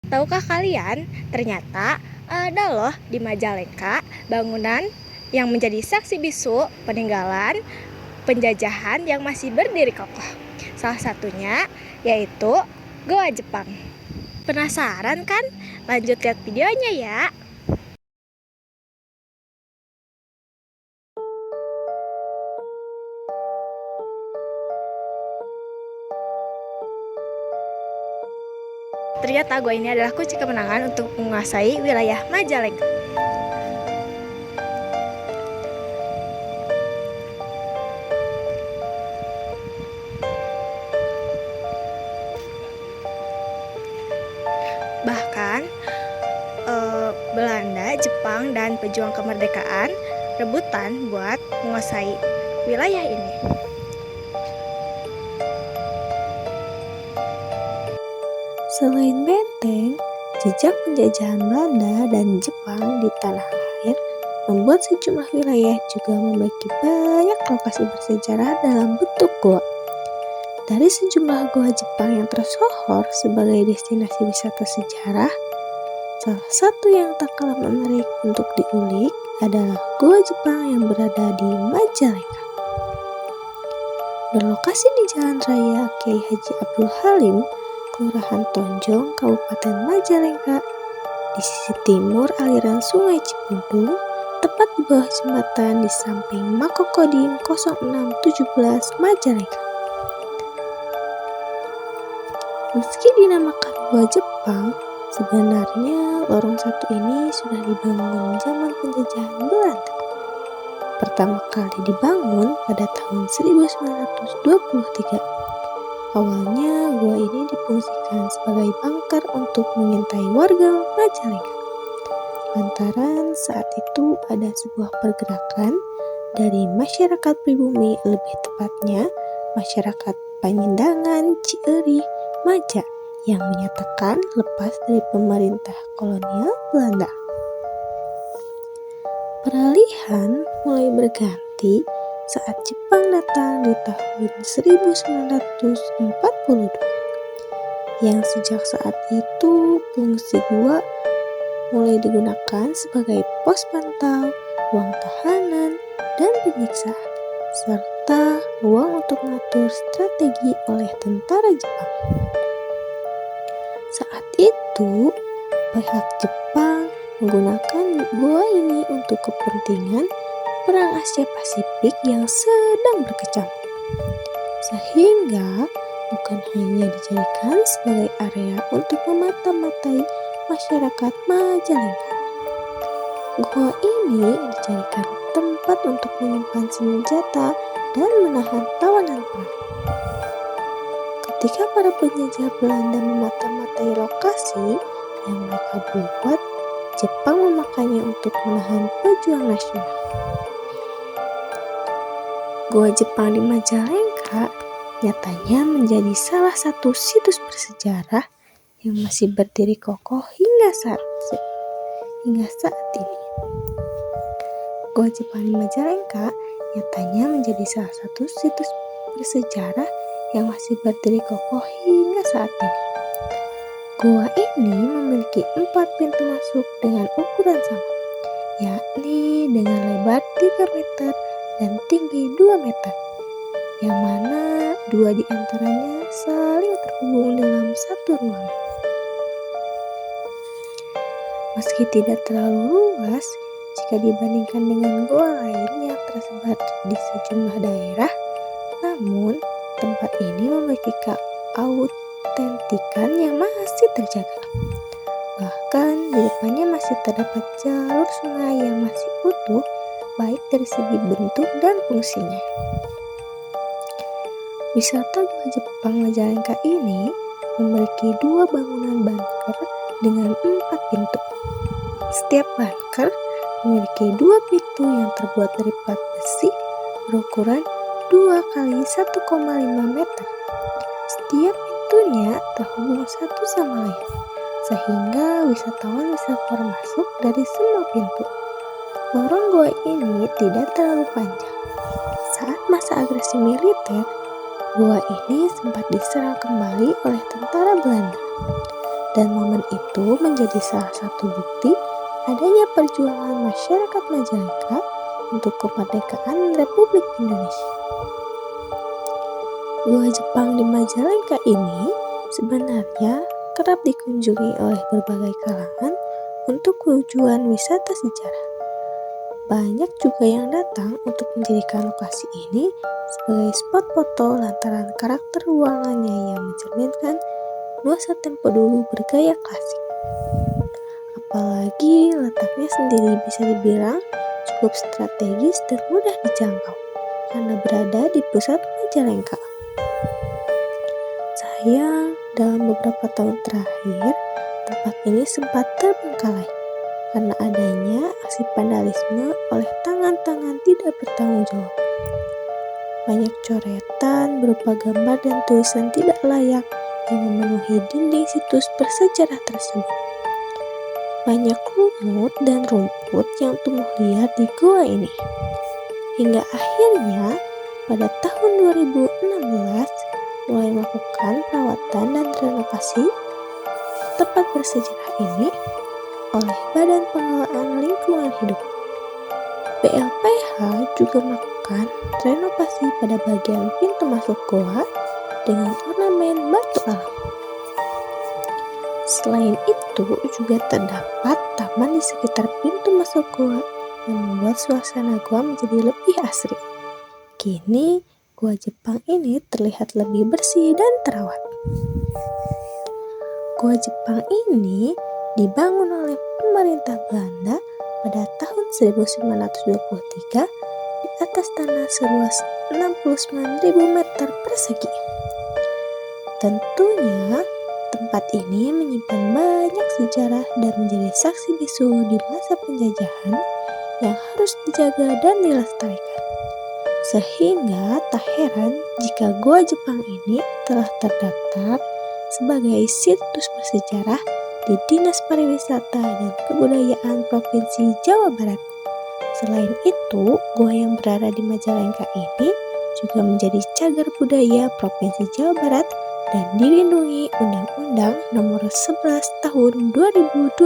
Tahukah kalian, ternyata ada loh di Majalengka bangunan yang menjadi saksi bisu peninggalan penjajahan yang masih berdiri kokoh. Salah satunya yaitu Goa Jepang. Penasaran kan? Lanjut lihat videonya ya. Ternyata gua ini adalah kunci kemenangan untuk menguasai wilayah Majalengka. Bahkan Belanda, Jepang, dan pejuang kemerdekaan rebutan buat menguasai wilayah ini. Selain benteng, jejak penjajahan Belanda dan Jepang di tanah air membuat sejumlah wilayah juga memiliki banyak lokasi bersejarah dalam bentuk goa. Dari sejumlah goa Jepang yang tersohor sebagai destinasi wisata sejarah, salah satu yang tak kalah menarik untuk diulik adalah Goa Jepang yang berada di Majalengka. Berlokasi di Jalan Raya Kiai Haji Abdul Halim, Kelurahan Tonjong, Kabupaten Majalengka, di sisi timur aliran Sungai Cipundung, tepat di bawah jembatan di samping Makokodim 0617 Majalengka. Meski dinamakan Goa Jepang, sebenarnya lorong satu ini sudah dibangun zaman penjajahan Belanda. Pertama kali dibangun pada tahun 1923. Awalnya gua ini difungsikan sebagai bangkar untuk mengintai warga Majalengka. Lantaran saat itu ada sebuah pergerakan dari masyarakat pribumi, lebih tepatnya masyarakat Panindangan, Cieri, Maja, yang menyatakan lepas dari pemerintah kolonial Belanda. Peralihan mulai berganti saat Jepang datang di tahun 1942, yang sejak saat itu fungsi gua mulai digunakan sebagai pos pantau, ruang tahanan, dan penyiksaan, serta ruang untuk mengatur strategi oleh tentara Jepang. Saat itu, pihak Jepang menggunakan gua ini untuk kepentingan Perang Asia Pasifik yang sedang berkecamuk, sehingga bukan hanya dijadikan sebagai area untuk memata-matai masyarakat Majalengka. Gua ini dijadikan tempat untuk menyimpan senjata dan menahan tawanan perang. Ketika para penjajah Belanda memata-matai lokasi yang mereka buat, Jepang memakainya untuk menahan pejuang nasional. Goa Jepang di Majalengka nyatanya menjadi salah satu situs bersejarah yang masih berdiri kokoh hingga saat ini. Goa Jepang di Majalengka nyatanya menjadi salah satu situs bersejarah yang masih berdiri kokoh hingga saat ini. Goa ini memiliki 4 pintu masuk dengan ukuran sama, yakni dengan lebar 3 meter dan tinggi 2 meter, yang mana 2 diantaranya saling terhubung dalam satu ruangan. Meski tidak terlalu luas jika dibandingkan dengan goa lain yang tersebar di sejumlah daerah, namun tempat ini memiliki keautentikan yang masih terjaga. Bahkan di depannya masih terdapat jalur sungai yang masih utuh, baik dari segi bentuk dan fungsinya. Wisata Gua Jepang Majalengka ini memiliki 2 bangunan bunker dengan 4 pintu. Setiap bunker memiliki 2 pintu yang terbuat dari plat besi berukuran 2 kali 1,5 meter. Setiap pintunya terhubung satu sama lain, sehingga wisatawan bisa keluar masuk dari semua pintu. Lorong gua ini tidak terlalu panjang. Saat masa agresi militer, gua ini sempat diserang kembali oleh tentara Belanda, dan momen itu menjadi salah satu bukti adanya perjuangan masyarakat Majalengka untuk kemerdekaan Republik Indonesia. Gua Jepang di Majalengka ini sebenarnya kerap dikunjungi oleh berbagai kalangan untuk tujuan wisata sejarah. Banyak juga yang datang untuk menjadikan lokasi ini sebagai spot foto lantaran karakter ruangannya yang mencerminkan nuansa tempo dulu bergaya klasik. Apalagi letaknya sendiri bisa dibilang cukup strategis dan mudah dijangkau karena berada di pusat Majalengka. Sayang, dalam beberapa tahun terakhir, tempat ini sempat terbengkalai karena adanya aksi vandalisme oleh tangan-tangan tidak bertanggung jawab. Banyak coretan berupa gambar dan tulisan tidak layak yang memenuhi dinding situs bersejarah tersebut. Banyak lumut dan rumput yang tumbuh liar di gua ini. Hingga akhirnya pada tahun 2016 mulai melakukan perawatan dan renovasi tempat bersejarah ini oleh Badan Pengelolaan Lingkungan Hidup. BLPH juga melakukan renovasi pada bagian pintu masuk goa dengan ornamen batu alam. Selain itu juga terdapat taman di sekitar pintu masuk goa yang membuat suasana goa menjadi lebih asri. Kini gua Jepang ini terlihat lebih bersih dan terawat. Gua Jepang ini dibangun oleh pemerintah Belanda pada tahun 1923 di atas tanah seluas 69.000 meter persegi. Tentunya tempat ini menyimpan banyak sejarah dan menjadi saksi bisu di masa penjajahan yang harus dijaga dan dilestarikan. Sehingga tak heran jika Gua Jepang ini telah terdaftar sebagai situs bersejarah di Dinas Pariwisata dan Kebudayaan Provinsi Jawa Barat. Selain itu, gua yang berada di Majalengka ini juga menjadi cagar budaya Provinsi Jawa Barat dan dilindungi Undang-Undang Nomor 11 Tahun 2012.